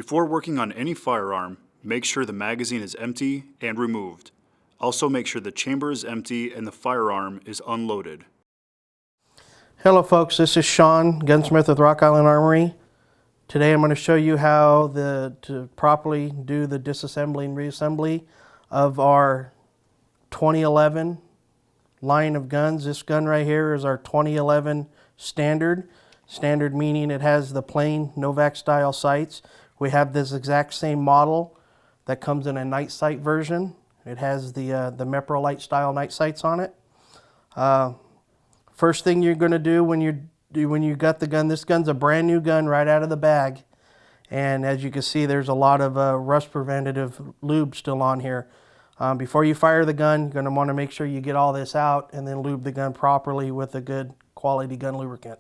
Before working on any firearm, make sure the magazine is empty and removed. Also make sure the chamber is empty and the firearm is unloaded. Hello folks, this is Sean, gunsmith with Rock Island Armory. Today I'm going to show you how to properly do the disassembly and reassembly of our 2011 line of guns. This gun right here is our 2011 standard. Standard meaning it has the plain Novak style sights. We have this exact same model that comes in a night sight version. It has the Meprolite style night sights on it. First thing you're going to do when you got the gun, this gun's a brand new gun right out of the bag, and as you can see there's a lot of rust preventative lube still on here. Before you fire the gun, you're going to want to make sure you get all this out and then lube the gun properly with a good quality gun lubricant.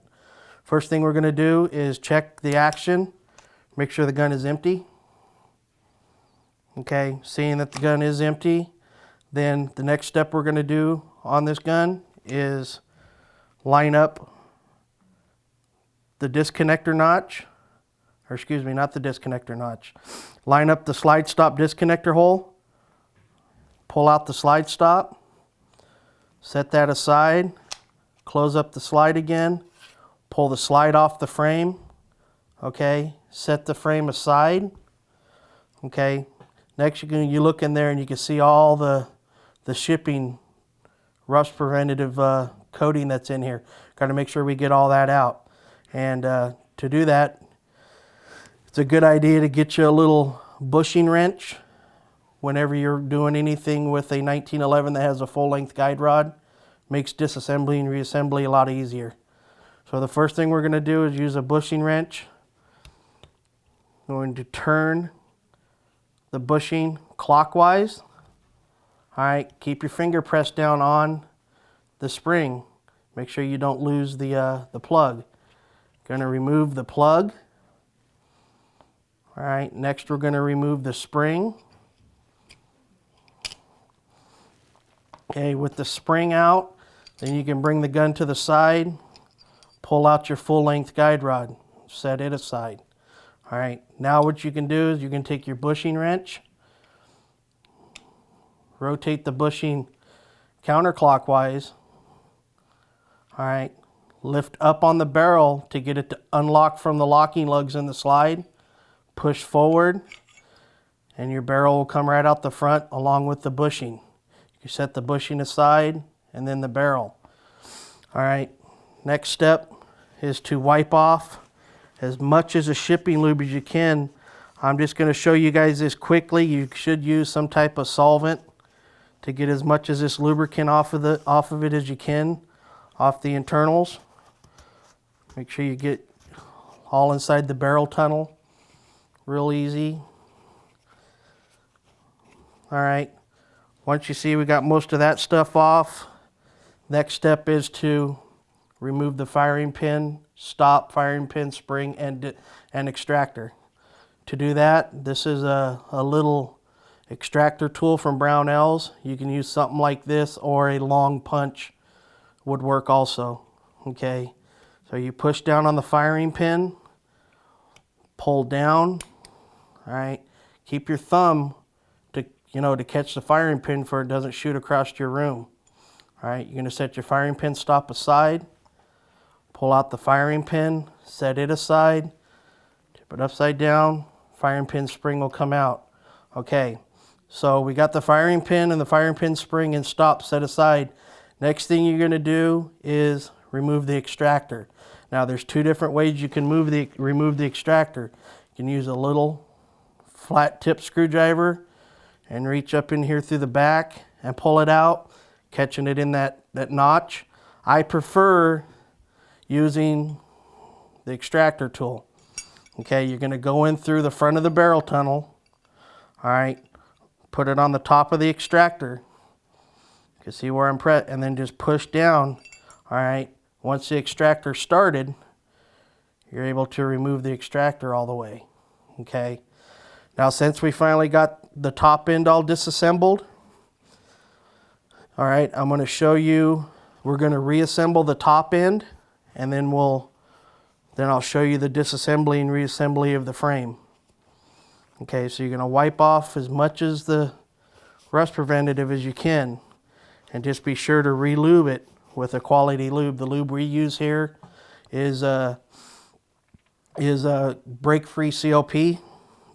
First thing we're going to do is check the action, make sure the gun is empty. Okay, seeing that the gun is empty, then the next step we're going to do on this gun is line up the disconnector notch, or excuse me, not the disconnector notch. Line up the slide stop disconnector hole, pull out the slide stop, set that aside, close up the slide again, pull the slide off the frame, okay, set the frame aside, okay. Next you look in there and you can see all the shipping rust preventative coating that's in here. Got to make sure we get all that out. And to do that, it's a good idea to get you a little bushing wrench whenever you're doing anything with a 1911 that has a full-length guide rod. Makes disassembly and reassembly a lot easier. So the first thing we're going to do is use a bushing wrench. I'm going to turn the bushing clockwise. All right, keep your finger pressed down on the spring. Make sure you don't lose the plug. Going to remove the plug. All right, next we're going to remove the spring. Okay, with the spring out, then you can bring the gun to the side, pull out your full-length guide rod, set it aside. All right, now what you can do is you can take your bushing wrench, rotate the bushing counterclockwise. All right, lift up on the barrel to get it to unlock from the locking lugs in the slide, push forward, and your barrel will come right out the front along with the bushing. You set the bushing aside and then the barrel. All right, next step is to wipe off as much as a shipping lube as you can. I'm just going to show you guys this quickly. You should use some type of solvent to get as much as this lubricant off of it as you can, off the internals. Make sure you get all inside the barrel tunnel. Real easy. All right. Once you see we got most of that stuff off, next step is to remove the firing pin, stop, firing pin, spring, and extractor. To do that, this is a little extractor tool from Brownells. You can use something like this, or a long punch would work also. Okay, so you push down on the firing pin, pull down. All right, keep your thumb to catch the firing pin so it doesn't shoot across your room. All right, you're going to set your firing pin stop aside. Pull out the firing pin, set it aside, tip it upside down, firing pin spring will come out. Okay, so we got the firing pin and the firing pin spring and stop set aside. Next thing you're going to do is remove the extractor. Now there's two different ways you can remove the extractor. You can use a little flat tip screwdriver and reach up in here through the back and pull it out, catching it in that notch. I prefer using the extractor tool. Okay, you're going to go in through the front of the barrel tunnel. All right, put it on the top of the extractor. You can see where I'm and then just push down. All right, once the extractor started, you're able to remove the extractor all the way. Okay, now since we finally got the top end all disassembled, all right, I'm going to show you, we're going to reassemble the top end, and then I'll show you the disassembly and reassembly of the frame. Okay, so you're going to wipe off as much as the rust preventative as you can, and just be sure to re-lube it with a quality lube. The lube we use here is break-free COP,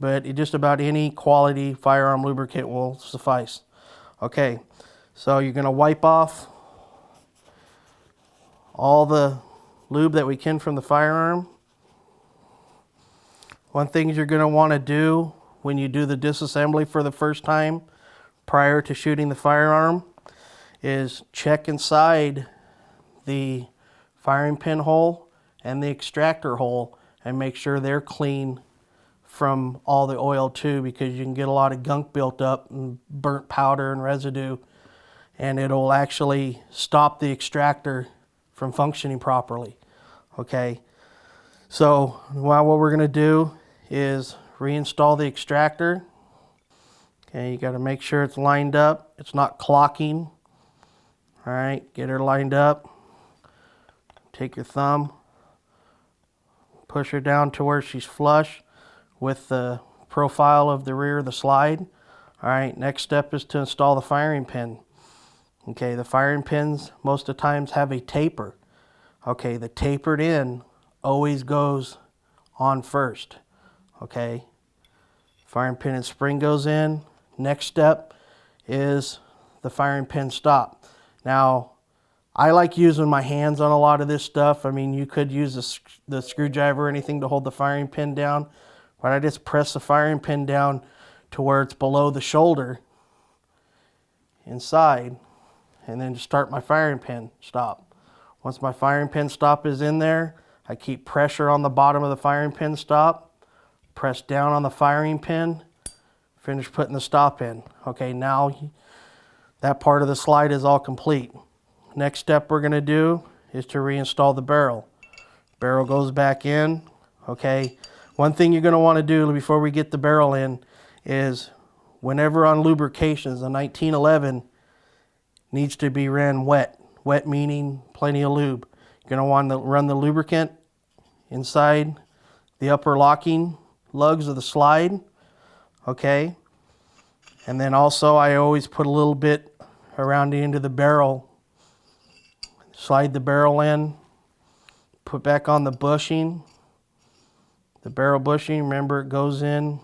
but just about any quality firearm lubricant will suffice. Okay, so you're going to wipe off all the lube that we can from the firearm. One thing you're going to want to do when you do the disassembly for the first time prior to shooting the firearm is check inside the firing pin hole and the extractor hole and make sure they're clean from all the oil too, because you can get a lot of gunk built up and burnt powder and residue, and it'll actually stop the extractor from functioning properly. Okay, so what we're going to do is reinstall the extractor. Okay, you got to make sure it's lined up, it's not clocking. All right, get her lined up. Take your thumb, push her down to where she's flush with the profile of the rear of the slide. All right, next step is to install the firing pin. Okay, the firing pins most of the times have a taper. Okay, the tapered end always goes on first. Okay, firing pin and spring goes in. Next step is the firing pin stop. Now, I like using my hands on a lot of this stuff. I mean, you could use the screwdriver or anything to hold the firing pin down, but I just press the firing pin down to where it's below the shoulder inside, and then start my firing pin stop. Once my firing pin stop is in there, I keep pressure on the bottom of the firing pin stop, press down on the firing pin, finish putting the stop in. Okay, now that part of the slide is all complete. Next step we're going to do is to reinstall the barrel. Barrel goes back in. Okay, one thing you're going to want to do before we get the barrel in is, whenever on lubrications, the 1911 needs to be ran wet. Wet meaning plenty of lube. You're going to want to run the lubricant inside the upper locking lugs of the slide. Okay, and then also I always put a little bit around the end of the barrel. Slide the barrel in, put back on the bushing, the barrel bushing. Remember, it goes in.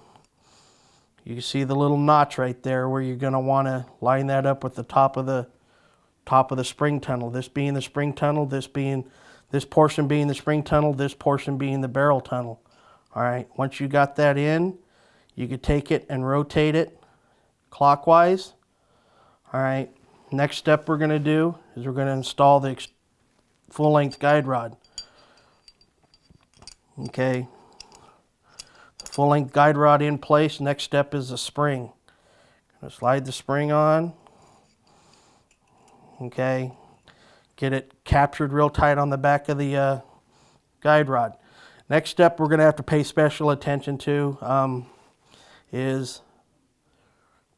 You can see the little notch right there where you're going to want to line that up with the top of the spring tunnel. This being the spring tunnel, this portion being the spring tunnel, this portion being the barrel tunnel. All right, once you got that in, you could take it and rotate it clockwise. All right, next step we're going to do is we're going to install the full-length guide rod. Okay, the full-length guide rod in place. Next step is the spring. Going to slide the spring on. Okay, get it captured real tight on the back of the guide rod. Next step we're going to have to pay special attention to is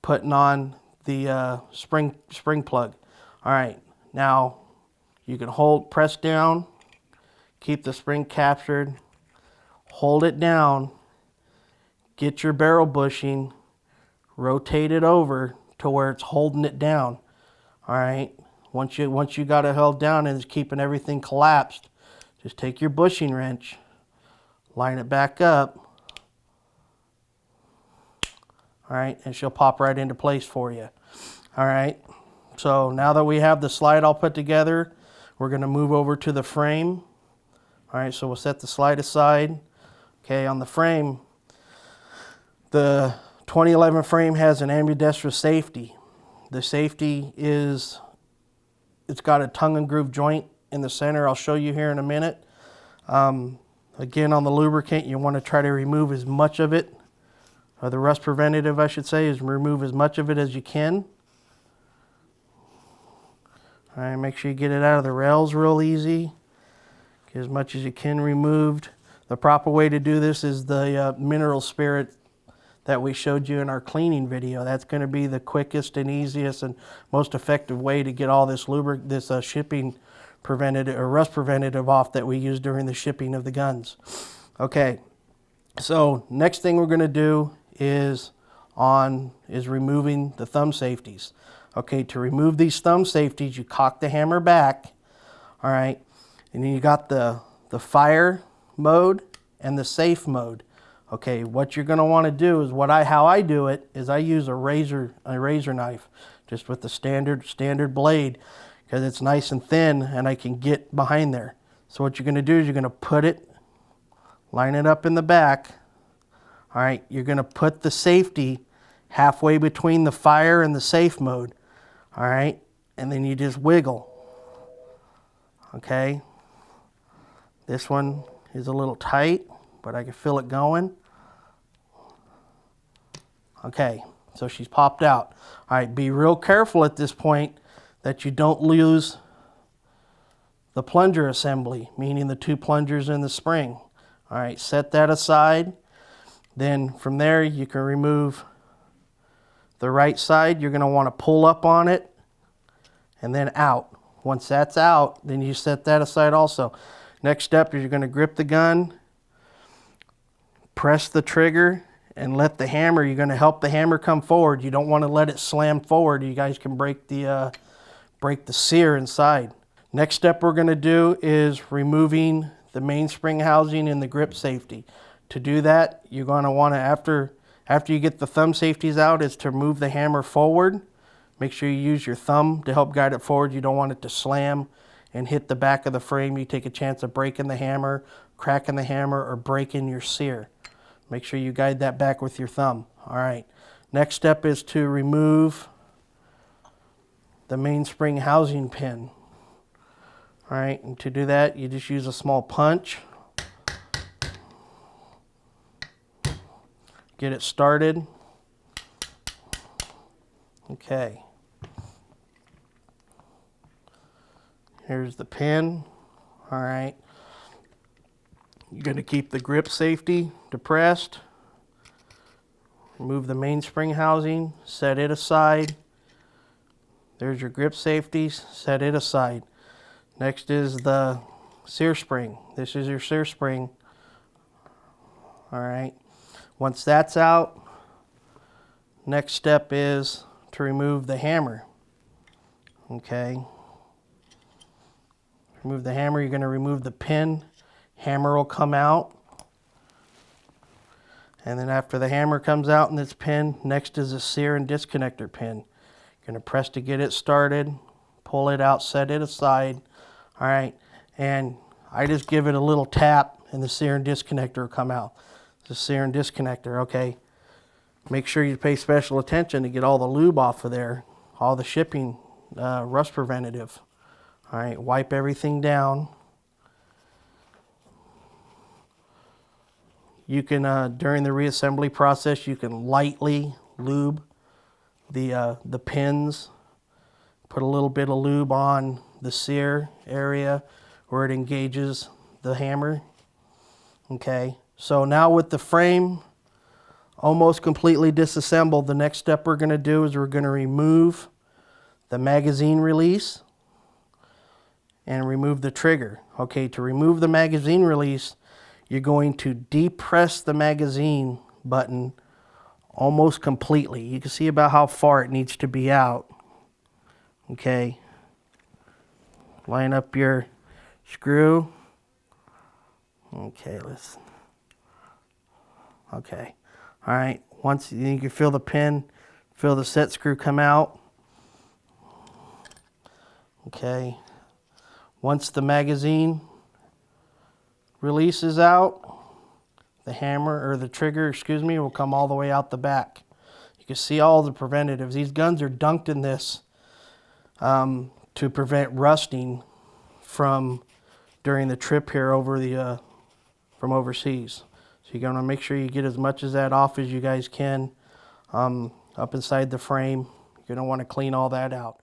putting on the spring plug. All right, now you can press down, keep the spring captured, hold it down, get your barrel bushing, rotate it over to where it's holding it down. All right, once you got it held down and it's keeping everything collapsed, just take your bushing wrench, line it back up. All right, and she'll pop right into place for you. All right, so now that we have the slide all put together, we're going to move over to the frame. All right, so we'll set the slide aside. Okay, on the frame, the 2011 frame has an ambidextrous safety. The safety is, it's got a tongue and groove joint in the center. I'll show you here in a minute. Again, on the lubricant, you want to try to remove as much of it, or the rust preventative, I should say, is remove as much of it as you can. All right, make sure you get it out of the rails real easy. Get as much as you can removed. The proper way to do this is the mineral spirit that we showed you in our cleaning video. That's going to be the quickest and easiest and most effective way to get all this shipping preventative or rust preventative off that we use during the shipping of the guns. Okay, so next thing we're going to do is removing the thumb safeties. Okay, to remove these thumb safeties, you cock the hammer back, all right, and then you got the fire mode and the safe mode. Okay, what you're going to want to do is how I do it is I use a razor knife, just with the standard blade, because it's nice and thin and I can get behind there. So what you're going to do is you're going to put it, line it up in the back. All right, you're going to put the safety halfway between the fire and the safe mode. All right, and then you just wiggle. Okay, this one is a little tight, but I can feel it going. Okay, so she's popped out. All right, be real careful at this point that you don't lose the plunger assembly, meaning the 2 plungers in the spring. All right, set that aside. Then from there you can remove the right side. You're going to want to pull up on it and then out. Once that's out, then you set that aside also. Next step is you're going to grip the gun, press the trigger, and let the hammer, you're going to help the hammer come forward. You don't want to let it slam forward. You guys can break the sear inside. Next step we're going to do is removing the mainspring housing and the grip safety. To do that, you're going to want to, after you get the thumb safeties out, is to move the hammer forward. Make sure you use your thumb to help guide it forward. You don't want it to slam and hit the back of the frame. You take a chance of breaking the hammer, cracking the hammer, or breaking your sear. Make sure you guide that back with your thumb. All right. Next step is to remove the mainspring housing pin. All right, and to do that, you just use a small punch. Get it started. Okay. Here's the pin. All right. You're going to keep the grip safety depressed. Remove the mainspring housing, set it aside. There's your grip safeties, set it aside. Next is the sear spring. This is your sear spring. All right. Once that's out, next step is to remove the hammer. Okay. Remove the hammer, you're going to remove the pin. Hammer will come out. And then after the hammer comes out in this pin, next is a sear and disconnector pin. You're going to press to get it started, pull it out, set it aside. All right, and I just give it a little tap and the sear and disconnector will come out. The sear and disconnector, okay. Make sure you pay special attention to get all the lube off of there, all the shipping rust preventative. All right, wipe everything down. You can, during the reassembly process, you can lightly lube the pins. Put a little bit of lube on the sear area where it engages the hammer. Okay, so now with the frame almost completely disassembled, the next step we're going to do is we're going to remove the magazine release and remove the trigger. Okay, to remove the magazine release, you're going to depress the magazine button almost completely. You can see about how far it needs to be out. Okay. Line up your screw. Okay, okay. All right, once you can feel the pin, feel the set screw come out. Okay. Once the magazine releases out, the hammer, or the trigger, excuse me, will come all the way out the back. You can see all the preventatives. These guns are dunked in this to prevent rusting from during the trip here over the from overseas. So you're going to make sure you get as much of that off as you guys can up inside the frame. You're going to want to clean all that out.